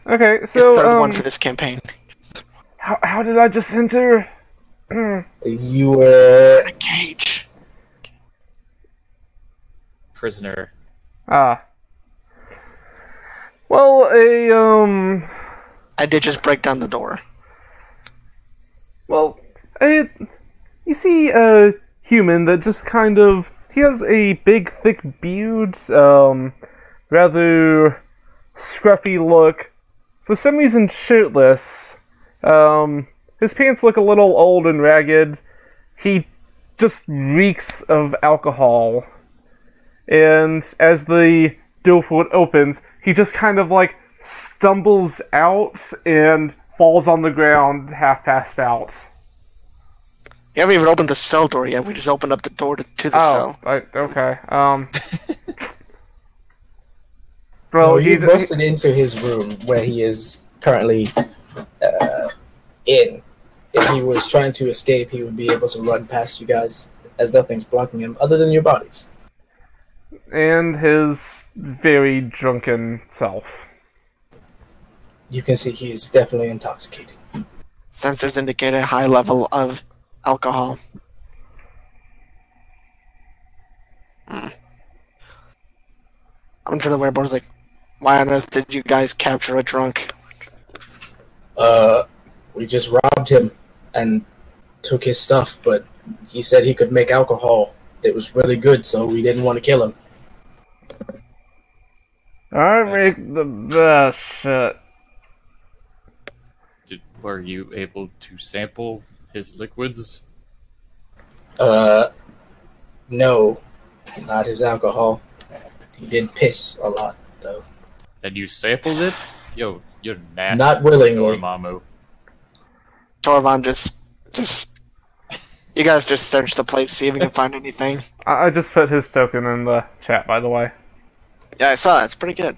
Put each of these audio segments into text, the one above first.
Okay, Your so, third one for this campaign. how did I just enter? You were A cage. Prisoner. Ah. Well, I did just break down the door. well, a, you see a human that just kind of, he has a big, thick beard, rather scruffy look, for some reason shirtless. His pants look a little old and ragged. He just reeks of alcohol. And as the door opens, he just kind of like stumbles out and falls on the ground, half passed out. You haven't even opened the cell door yet. We just opened up the door to the cell. Okay. no, Well, you busted into his room where he is currently in. If he was trying to escape, he would be able to run past you guys, as nothing's blocking him other than your bodies. and his very drunken self. You can see he's definitely intoxicated. Sensors indicate a high level of alcohol. I'm sure the werewolf's like, why on earth did you guys capture a drunk? We just robbed him and took his stuff, but he said he could make alcohol that was really good, so we didn't want to kill him. I make the best shit. Were you able to sample his liquids? No, not his alcohol. He did piss a lot, though. And you sampled it? Yo, you're nasty. Not willingly. Dormammu. Torvon just you guys just search the place, see if you can find anything. I just put his token in the chat, by the way. Yeah, I saw that. It's pretty good.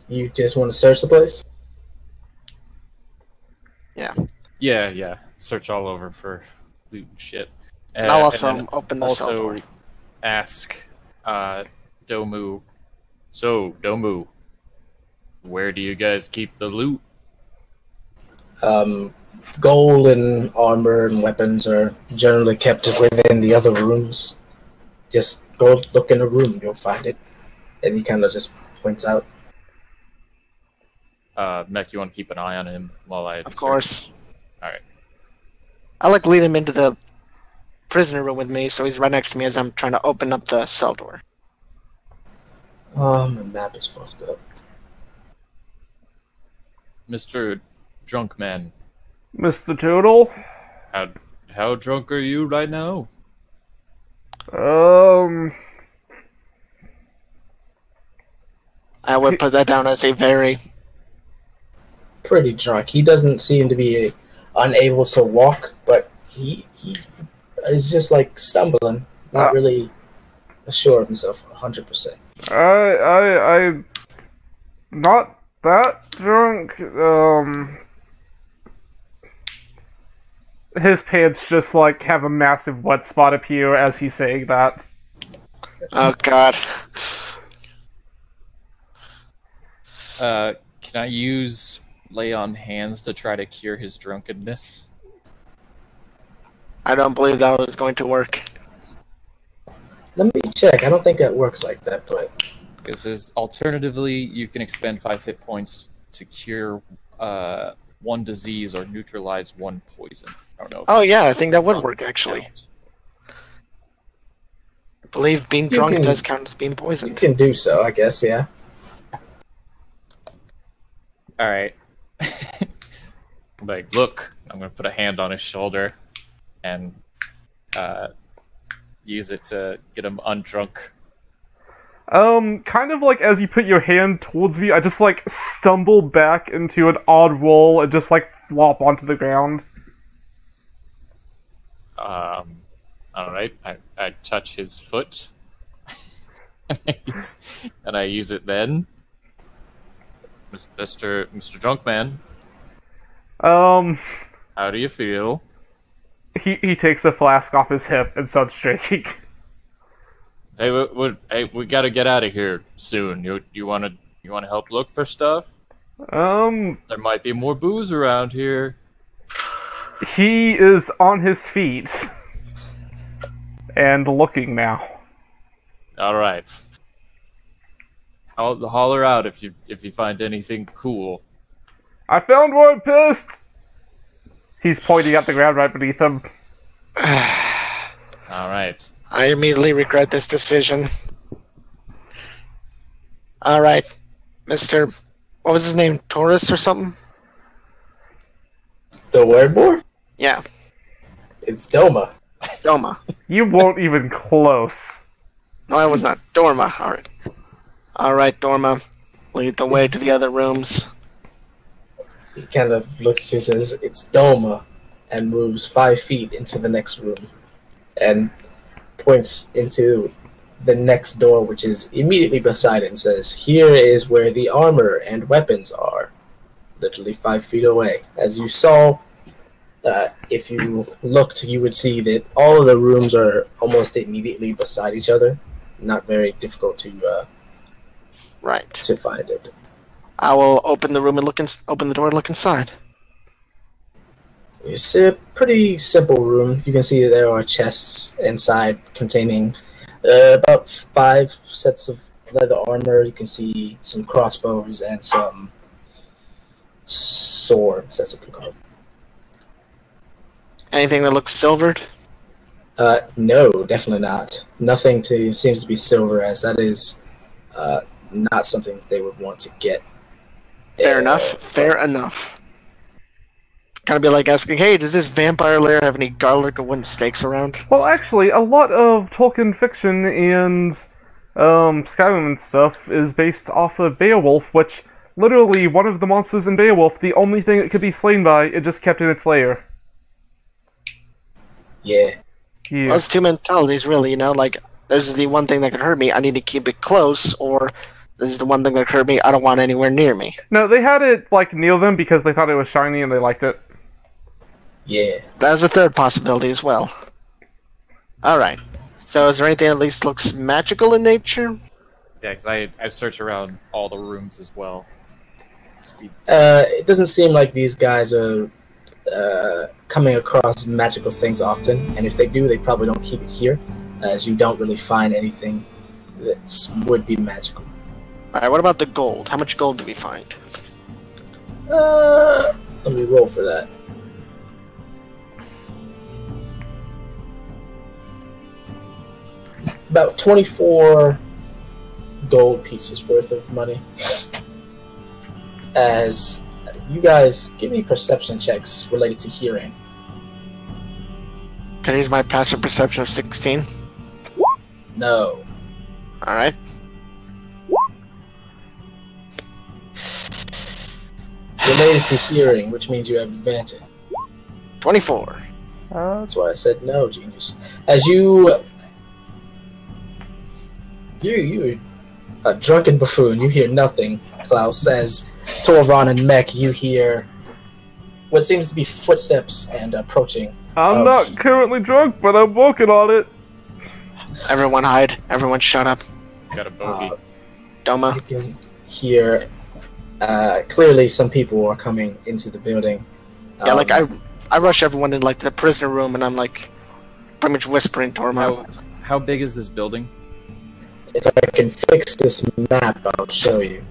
You just want to search the place? Yeah. Yeah. Search all over for loot and shit. And I'll also then open the cell door. ask Domu. So, Domu, where do you guys keep the loot? Gold and armor and weapons are generally kept within the other rooms. Just go look in a room, you'll find it. And he kind of just points out. Mech, you want to keep an eye on him while I... Of course. Alright. I lead him into the prisoner room with me, so he's right next to me as I'm trying to open up the cell door. Oh, my map is fucked up. Mr. Drunkman, Mr. Turtle? how drunk are you right now? I would put that down as a very... Pretty drunk. He doesn't seem to be unable to walk, but he is just like stumbling, not really sure of himself 100%. I'm not that drunk. His pants just like have a massive wet spot appear as he's saying that. Oh god. Can I use lay on hands to try to cure his drunkenness? I don't believe that was going to work. Let me check. I don't think that works like that, but... Because alternatively, you can expend 5 hit points to cure one disease or neutralize one poison. I don't know. Oh yeah, I think that would work actually. I believe being drunk does count as being You poisoned. can do so, I guess, yeah. Alright. Like, look, I'm gonna put a hand on his shoulder and use it to get him undrunk. Kind of like as you put your hand towards me, I just like stumble back into an odd roll and just like flop onto the ground. Alright, I touch his foot. And I use it then. Mr. Drunkman, how do you feel? He takes a flask off his hip and starts drinking. Hey, we gotta get out of here soon. You wanna help look for stuff? There might be more booze around here. He is on his feet and looking now. All right. I'll holler out if you find anything cool. I found one pissed! He's pointing at the ground right beneath him. All right. I immediately regret this decision. All right, Mr. What was his name? Taurus or something? The word board? Yeah, It's Doma. Doma. You weren't even close. No, I was not. Dorma. All right. All right, Dorma. Lead the way to the other rooms. He kind of looks to you, says, "It's Doma," and moves 5 feet into the next room, and points into the next door, which is immediately beside it, and says, "Here is where the armor and weapons are." Literally 5 feet away. As you saw, if you looked, you would see that all of the rooms are almost immediately beside each other. Not very difficult Right. to find it. I will open the room and open the door and look inside. It's a pretty simple room. You can see that there are chests inside containing about 5 sets of leather armor. You can see some crossbows and some swords. That's what they're called. Anything that looks silvered? No, definitely not. Nothing seems to be silver, as that is not something that they would want to get. Fair enough. Fair enough. Kind of be like asking, hey, does this vampire lair have any garlic or wooden stakes around? Well, actually, a lot of Tolkien fiction and Skyrim and stuff is based off of Beowulf, which literally one of the monsters in Beowulf, the only thing it could be slain by, it just kept in its lair. Yeah. Yeah. Well, it's two mentalities, really, like, this is the one thing that could hurt me, I need to keep it close, or this is the one thing that could hurt me, I don't want anywhere near me. No, they had it, near them because they thought it was shiny and they liked it. Yeah. That's a third possibility as well. Alright. So is there anything that at least looks magical in nature? Yeah, because I search around all the rooms as well. It doesn't seem like these guys are coming across magical things often, and if they do, they probably don't keep it here, as you don't really find anything that would be magical. Alright, what about the gold? How much gold do we find? Let me roll for that. About 24 gold pieces worth of money. As you guys give me perception checks related to hearing. Can I use my passive perception of 16? No. Alright. Related to hearing, which means you have advantage. 24. That's why I said no, genius. As you a drunken buffoon, you hear nothing, Klaus, as Torvon and Mech, you hear what seems to be footsteps and approaching. I'm not currently drunk, but I'm working on it. Everyone hide. Everyone shut up. Got a bogey. Doma. You can hear clearly some people are coming into the building. Yeah, I rush everyone in the prisoner room, and I'm pretty much whispering to her. How big is this building? If I can fix this map, I'll show you.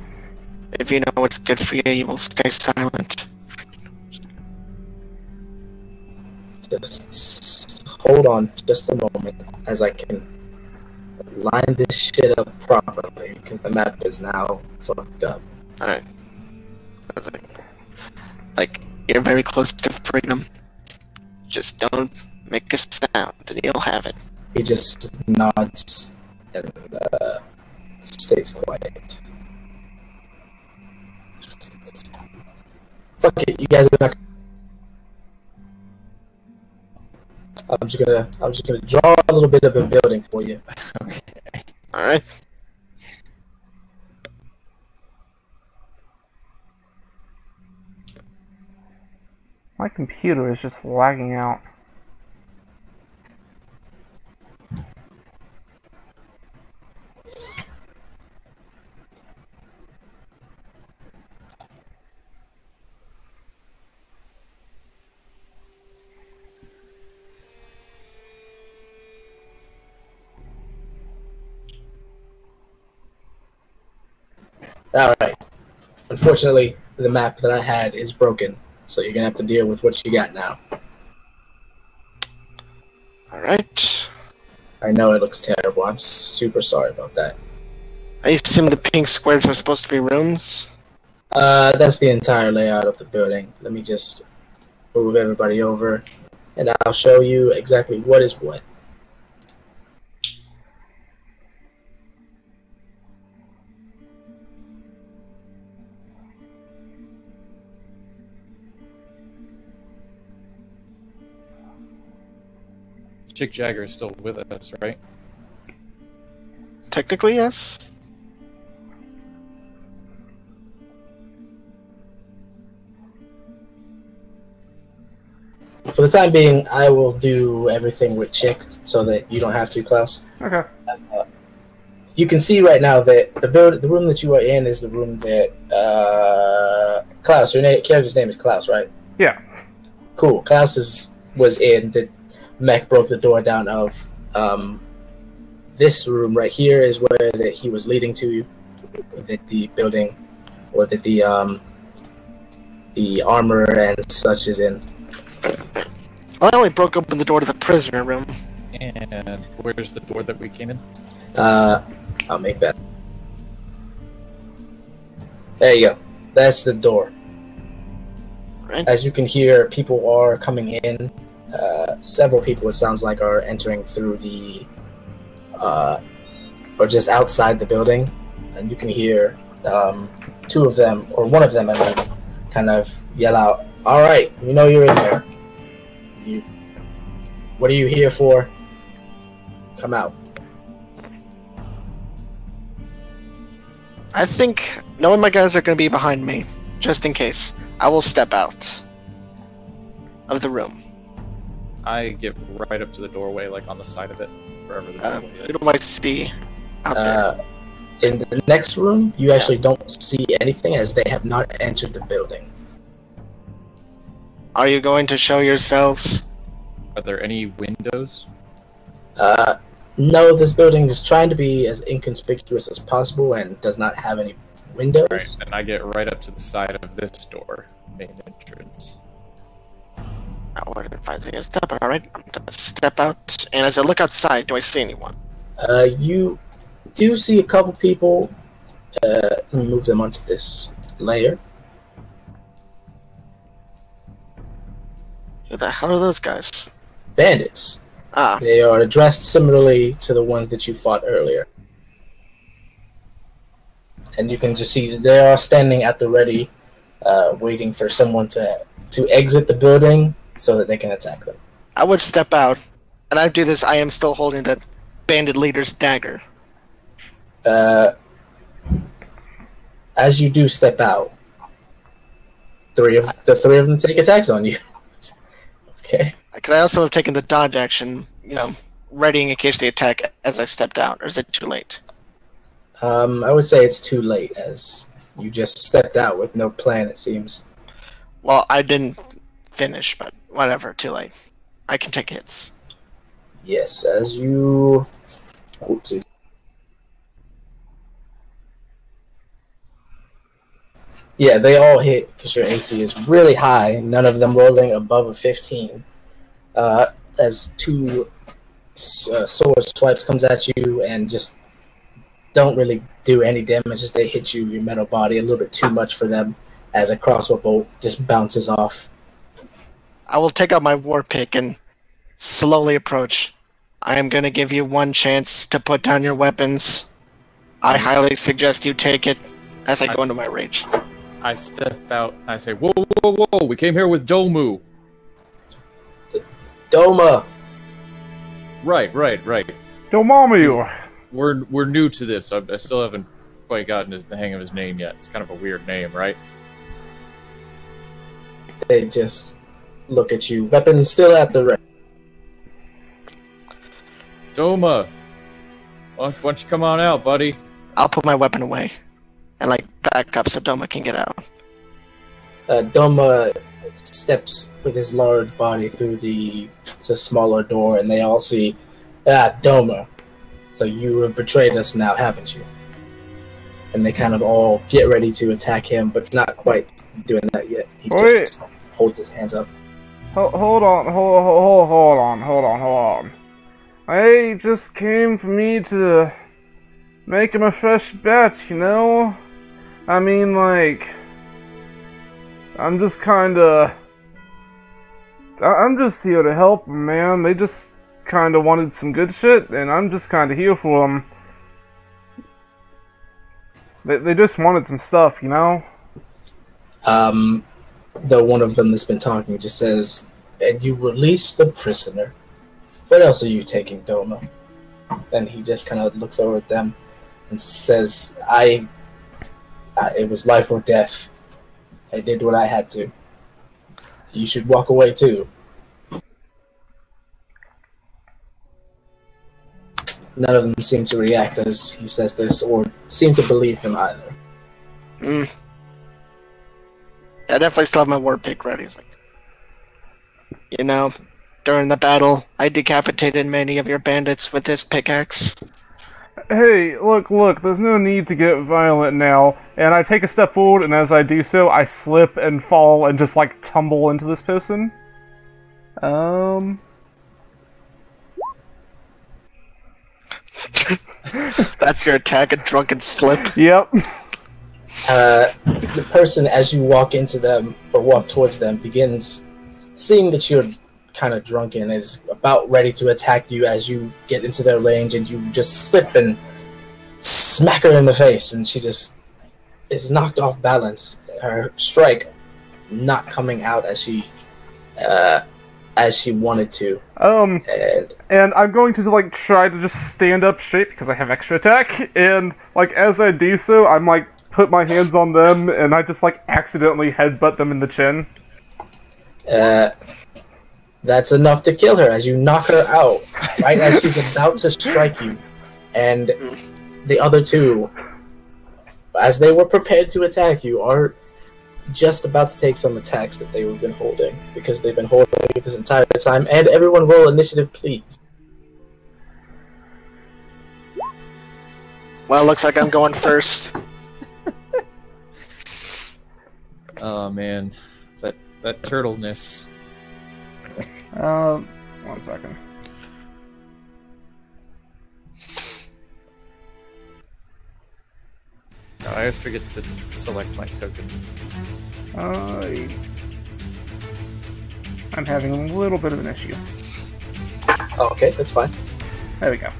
If you know what's good for you, you will stay silent. Just hold on just a moment as I can line this shit up properly, because the map is now fucked up. Alright. You're very close to freedom. Just don't make a sound, and you'll have it. He just nods and stays quiet. Fuck it, you guys are not. I'm just gonna draw a little bit of a building for you. Okay. Alright. My computer is just lagging out. Alright. Unfortunately, the map that I had is broken, so you're gonna have to deal with what you got now. Alright. I know it looks terrible. I'm super sorry about that. I assume the pink squares are supposed to be rooms? That's the entire layout of the building. Let me just move everybody over, and I'll show you exactly what is what. Chick Jagger is still with us, right? Technically, yes. For the time being, I will do everything with Chick so that you don't have to, Klaus. Okay. You can see right now that the room that you are in is the room that Klaus. Your character's name is Klaus, right? Yeah. Cool. Klaus was in. The mech broke the door down of this room right here is where that he was leading to, that the building, or that the armor and such is in. I only broke open the door to the prisoner room. And where's the door that we came in? I'll make that. There you go. That's the door. Right. As you can hear, people are coming in. Several people, it sounds like, are entering through the, or just outside the building. And you can hear two of them, or one of them, I mean, kind of yell out, "All right, we know you're in there. What are you here for? Come out." I think knowing my guys are going to be behind me, just in case, I will step out of the room. I get right up to the doorway, like on the side of it, wherever the doorway Who is. do I see out there? In the next room, you actually don't see anything, as they have not entered the building. Are you going to show yourselves? Are there any windows? No, this building is trying to be as inconspicuous as possible and does not have any windows. Right, and I get right up to the side of this door, main entrance. Oh, I didn't find a step. All right, I'm gonna step out, and as I look outside, do I see anyone? You do see a couple people. Let me move them onto this layer. Who the hell are those guys? Bandits. Ah, They are dressed similarly to the ones that you fought earlier. And you can just see that they are standing at the ready, waiting for someone to exit the building so that they can attack them. I would step out, and I do this. I am still holding the bandit leader's dagger. As you do step out, the three of them take attacks on you. Okay. Could I also have taken the dodge action, readying in case they attack as I stepped out, or is it too late? I would say it's too late, as you just stepped out with no plan, it seems. Well, I didn't finish, but whatever, too late. I can take hits. Yes, as you... Oopsie. Yeah, they all hit because your AC is really high, none of them rolling above a 15. As two sword swipes comes at you and just don't really do any damage as they hit you, your metal body, a little bit too much for them, as a crossbow bolt just bounces off. I will take out my war pick and slowly approach. I am going to give you one chance to put down your weapons. I highly suggest you take it as I go into my rage. I step out, I say, whoa, whoa, whoa, we came here with Domu. Doma! Right. Dormammu! We're new to this. I still haven't quite gotten the hang of his name yet. It's kind of a weird name, right? They just look at you, weapons still at the ready. Doma, why don't you come on out, buddy? I'll put my weapon away and back up so Doma can get out. Doma steps with his large body through the smaller door, and they all see, Doma. So you have betrayed us now, haven't you? and they kind of all get ready to attack him, but not quite doing that yet. He Wait. just holds his hands up. Hold on. I just came for me to make him a fresh batch, you know? I mean, like, I'm just here to help them, man. They just kinda wanted some good shit, and I'm just kinda here for them. They just wanted some stuff, you know? The one of them that's been talking just says, "And you release the prisoner. What else are you taking, Doma?" Then he just kind of looks over at them and says, it was life or death. I did what I had to. You should walk away too." None of them seem to react as he says this, or seem to believe him either. I definitely still have my war pick ready. It's like, you know, during the battle, I decapitated many of your bandits with this pickaxe. Hey, look, there's no need to get violent now. And I take a step forward, and as I do so, I slip and fall and just, like, tumble into this person. That's your attack, a drunken slip. Yep. The person, as you walk into them, or walk towards them, begins seeing that you're kind of drunken, is about ready to attack you as you get into their range, and you just slip and smack her in the face, and she just is knocked off balance. Her strike not coming out as she wanted to. And I'm going to, like, try to just stand up straight because I have extra attack, and, like, as I do so, I'm, like, put my hands on them, and I just, like, accidentally headbutt them in the chin. That's enough to kill her as you knock her out, right as she's about to strike you. And the other two, as they were prepared to attack you, are just about to take some attacks that they've been holding, because they've been holding it this entire time. And everyone roll initiative, please. Well, looks like I'm going first. Oh man, that turtleness. 1 second. No, I always forget to select my token. I'm having a little bit of an issue. Okay, that's fine. There we go.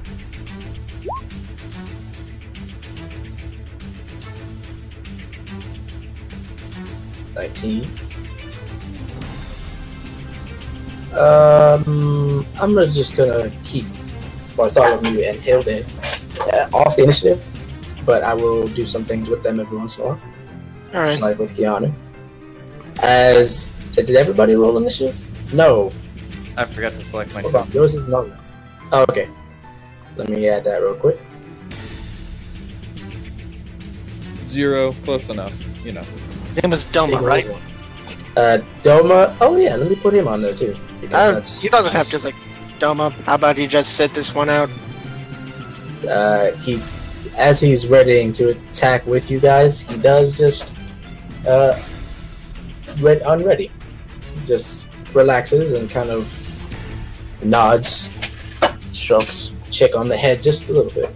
I'm just gonna keep Bartholomew and Hilde off the initiative, but I will do some things with them every once in a while. Alright. Like with Keanu. Did everybody roll initiative? No. I forgot to select my Hold on, token. yours is not. Oh, okay. Let me add that real quick. 0, close enough, you know. His name was Doma, right? Doma. Oh yeah, let me put him on there too. Because He doesn't have to, like, Doma. How about you just sit this one out? As he's readying to attack with you guys, he does just unready. Just relaxes and kind of nods, strokes Chick on the head just a little bit.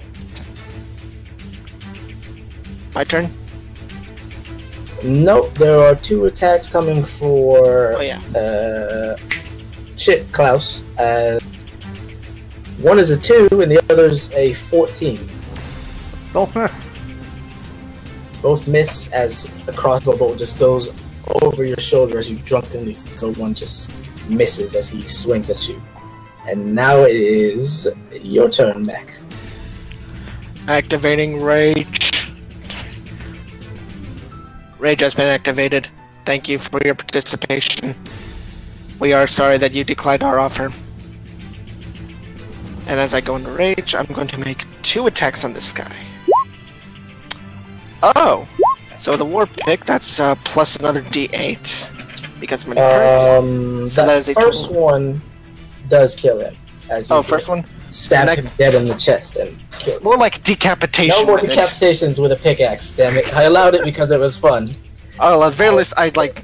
My turn? Nope, there are 2 attacks coming for Oh, yeah. Chick Klaus. One is a 2 and the other's a 14. Both miss. Both miss as the crossbow bolt just goes over your shoulder as you drunkenly, so one just misses as he swings at you. And now it is your turn, Mac. Activating Rage. Rage has been activated. Thank you for your participation. We are sorry that you declined our offer. And as I go into Rage, I'm going to make 2 attacks on this guy. Oh! So the war pick, that's plus another d8. Because I'm in So that that is a first total. one does kill him. As you Oh, first one? stab him dead in the chest and kill him. More like decapitation. No more with it. decapitations with a pickaxe, damn it. I allowed it because it was fun. Oh, at the very least, I'd like.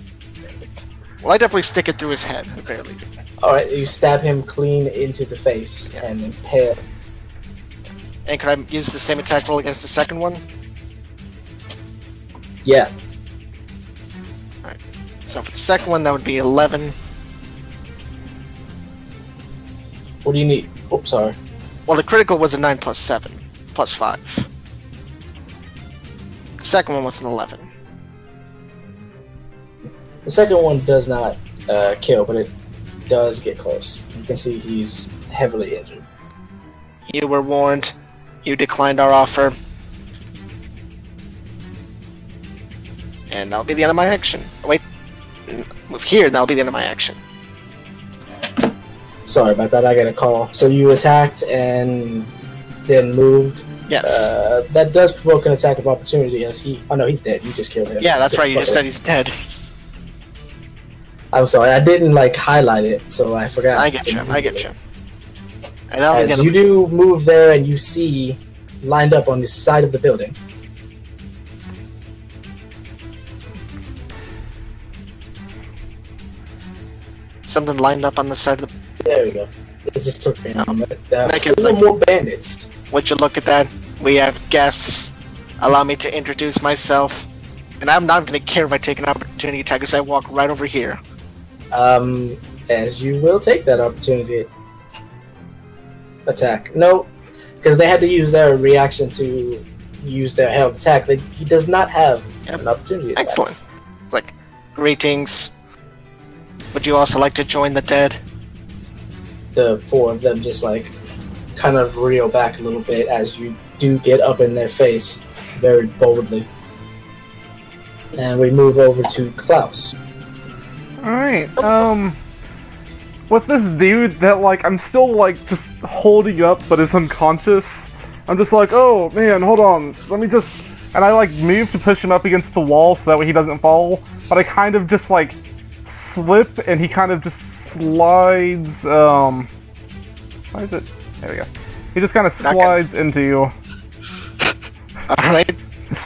Well, I definitely stick it through his head, at the very least. Alright, you stab him clean into the face and impale. And could I use the same attack roll against the second one? Yeah. Alright. So for the second one, that would be 11. What do you need? Oops, sorry. Well, the critical was a 9 plus 7, plus 5. The second one was an 11. The second one does not kill, but it does get close. You can see he's heavily injured. You were warned. You declined our offer. And that'll be the end of my action. Wait. Move here, and that'll be the end of my action. Sorry about that, I got a call. So you attacked and then moved. Yes. That does provoke an attack of opportunity as he... Oh no, he's dead. You just killed him. Yeah, that's right. You just said he's dead. I'm sorry, I didn't highlight it, so I forgot. I get you. And As you do move there and you see lined up on the side of the building. Something lined up on the side of the... There we go. It just took me a moment. That gives, four more bandits. Would you look at that? We have guests. Allow me to introduce myself. And I'm not going to care if I take an opportunity attack as I walk right over here. As you will take that opportunity attack. No, because they had to use their reaction to use their held attack. He does not have an opportunity attack. Excellent. Like, greetings. Would you also like to join the dead? The four of them just kind of reel back a little bit as you do get up in their face very boldly. And we move over to Klaus. Alright, with this dude that, I'm still, just holding up but is unconscious, I'm just like, oh, man, hold on, let me just... And I, move to push him up against the wall so that way he doesn't fall, but I kind of just, slip, and he kind of just slides, why is it? There we go. He just kind of slides into you. Alright.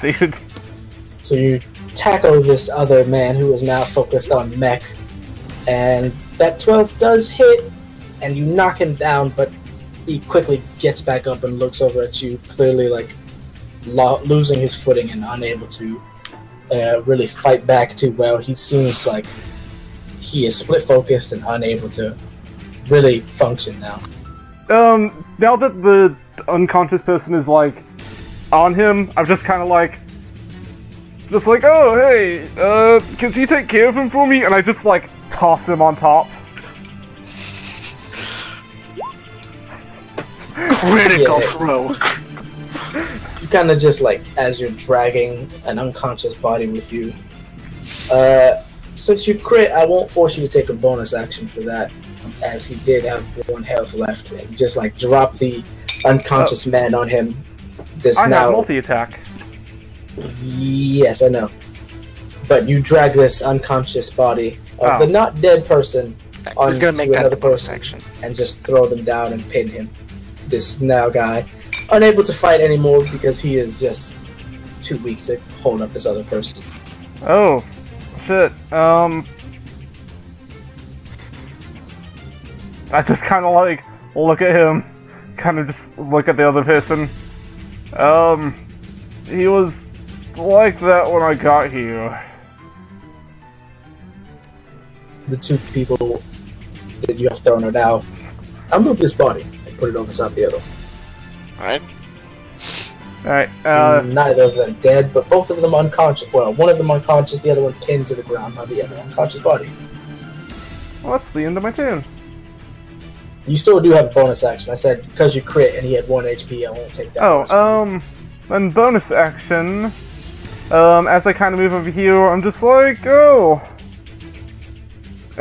Dude. So you tackle this other man who is now focused on mech, and that 12 does hit, and you knock him down, but he quickly gets back up and looks over at you, clearly losing his footing and unable to really fight back too well. He seems like he is split focused and unable to really function now. Now that the unconscious person is on him, I'm just kind of oh, hey, could you take care of him for me? And I just, toss him on top. Critical throw. You kind of just, as you're dragging an unconscious body with you. Since you crit, I won't force you to take a bonus action for that, as he did have 1 health left. And just, drop the unconscious man on him. I have multi-attack. Yes, I know. But you drag this unconscious body of the not dead person Who's gonna make that the bonus action? And just throw them down and pin him. This now guy, unable to fight anymore because he is just too weak to hold up this other person. Oh, shit. I just kind of look at him, kind of just look at the other person. He was like that when I got here. The 2 people that you have thrown are now. I'll move this body and put it over top of the other one. Alright, neither of them dead, but both of them unconscious. Well, one of them unconscious, the other one pinned to the ground by the other unconscious body. Well, that's the end of my turn. You still do have a bonus action. I said because you crit and he had 1 HP, I won't take that. Then bonus action. As I kind of move over here, I'm just oh,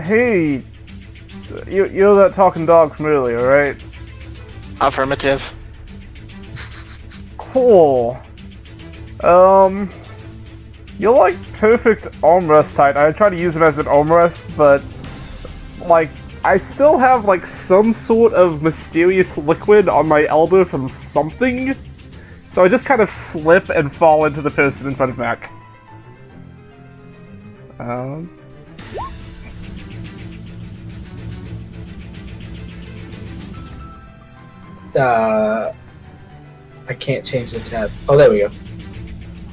hey, you're that talking dog from earlier, right? Affirmative. Cool. You're perfect armrest height. I try to use him as an armrest, but I still have like some sort of mysterious liquid on my elbow from something, so I just kind of slip and fall into the person in front of Mac. I can't change the tab. Oh, there we go.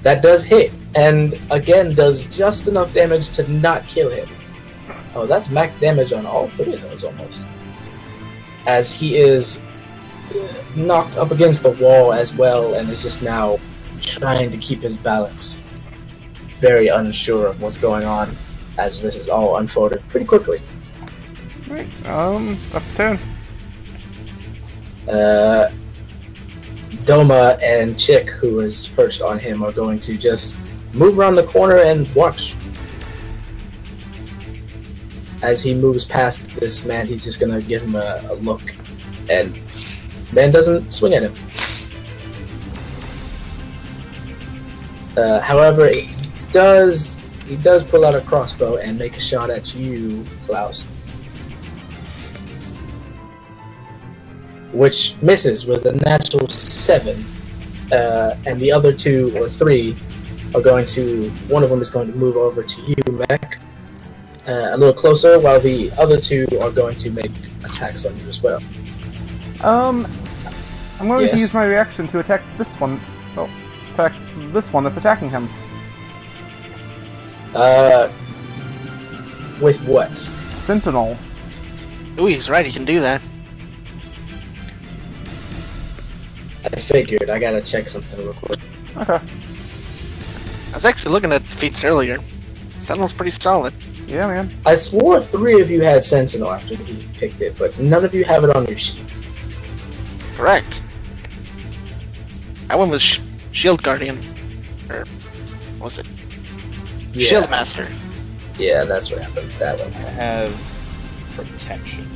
That does hit, and again does just enough damage to not kill him. Oh, that's max damage on all three of those almost. As he is knocked up against the wall as well, and is just now trying to keep his balance. Very unsure of what's going on, as this is all unfolded pretty quickly. Right, up to 10. Doma and Chick, who is perched on him, are going to just move around the corner and watch. As he moves past this man, he's just gonna give him a look, and man doesn't swing at him. However, he does pull out a crossbow and make a shot at you, Klaus. Which misses with a natural 7, and the other 2 or 3 are going to. One of them is going to move over to you, Mech, a little closer, while the other 2 are going to make attacks on you as well. I'm going to use my reaction to attack this one. Oh, attack this one that's attacking him. With what? Sentinel. Ooh, he's right. He can do that. I figured. I gotta check something real quick. Okay. I was actually looking at feats earlier. Sentinel's pretty solid. Yeah, man. I swore 3 of you had Sentinel after he picked it, but none of you have it on your sheets. Correct. That one was Shield Guardian. Or, what was it? Yeah. Shield Master. Yeah, that's what happened. That one. I have protection.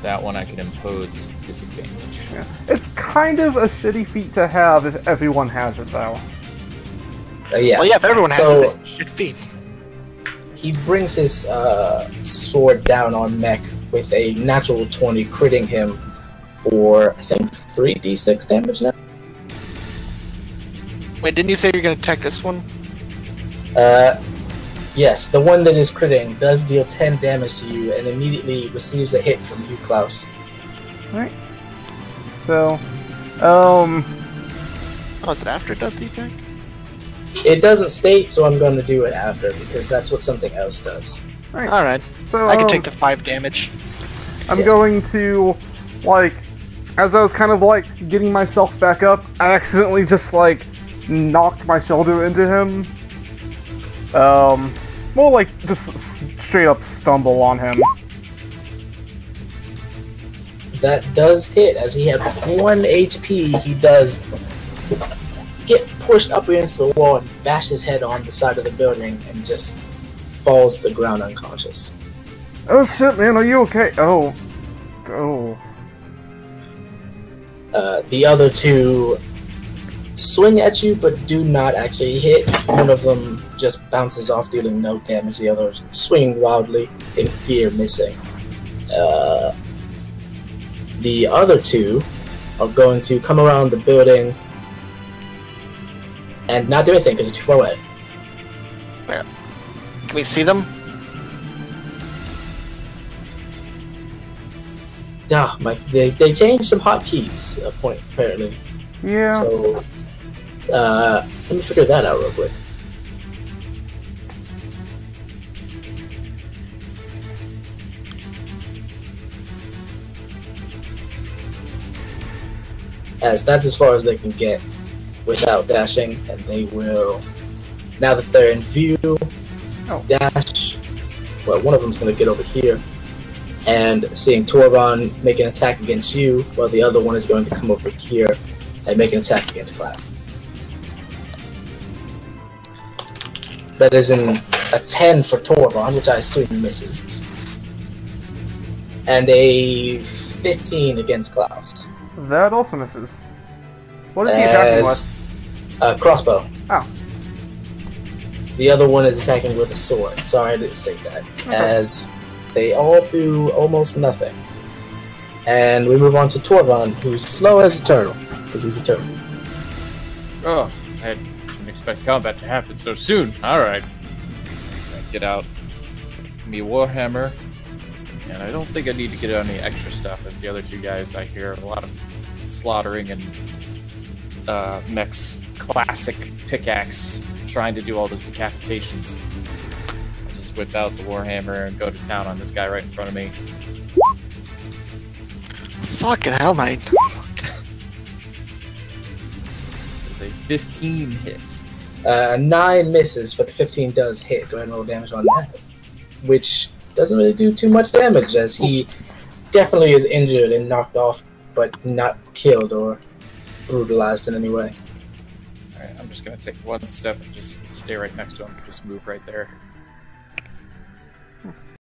That one I can impose disadvantage. Yeah. It's kind of a shitty feat to have if everyone has it, though. Yeah. Well, yeah, if everyone has it, it should feat. He brings his sword down on Mech with a natural 20, critting him for, I think, 3d6 damage now? Wait, didn't you say you're going to attack this one? Yes, the one that is critting does deal 10 damage to you and immediately receives a hit from you, Klaus. Right. So, Oh, is it after it does the attack? It doesn't state, so I'm going to do it after, because that's what something else does. right. Alright. So, I can take the 5 damage. I'm Yes. going to, like, as I was kind of, like, getting myself back up, I accidentally just, like, knocked my shoulder into him. More like just straight up stumble on him. That does hit, as he had 1 HP. He does get pushed up against the wall and bash his head on the side of the building and just falls to the ground unconscious. Oh shit, man, are you okay? Oh. Oh. The other 2 swing at you, but do not actually hit. One of them just bounces off, dealing no damage. The other is swinging wildly, in fear, missing. The other 2 are going to come around the building and not do anything because they're too far away. Where? Can we see them? They changed some hotkeys, point apparently. Yeah. So, let me figure that out real quick. As that's as far as they can get without dashing, and they will, now that they're in view, dash. Well, one of them's going to get over here, and seeing Torvon make an attack against you, while the other one is going to come over here and make an attack against Cloud. That is a 10 for Torvon, which I assume misses. And a 15 against Klaus. That also misses. What is he attacking with? Crossbow. Oh. The other one is attacking with a sword. Sorry, I didn't state that. Okay. As They all do almost nothing. And we move on to Torvon, who's slow as a turtle, because he's a turtle. Oh, I didn't expect combat to happen so soon. Alright. Get out me Warhammer. And I don't think I need to get any extra stuff, as the other two guys I hear a lot of slaughtering and Mech's classic pickaxe trying to do all those decapitations. I'll just whip out the Warhammer and go to town on this guy right in front of me. Fucking hell, mate. It's a 15 hit. 9 misses, but the 15 does hit. Go ahead and roll damage on that. Which doesn't really do too much damage, as he definitely is injured and knocked off, but not killed or brutalized in any way. Alright, I'm just gonna take one step and just stay right next to him. Just move right there.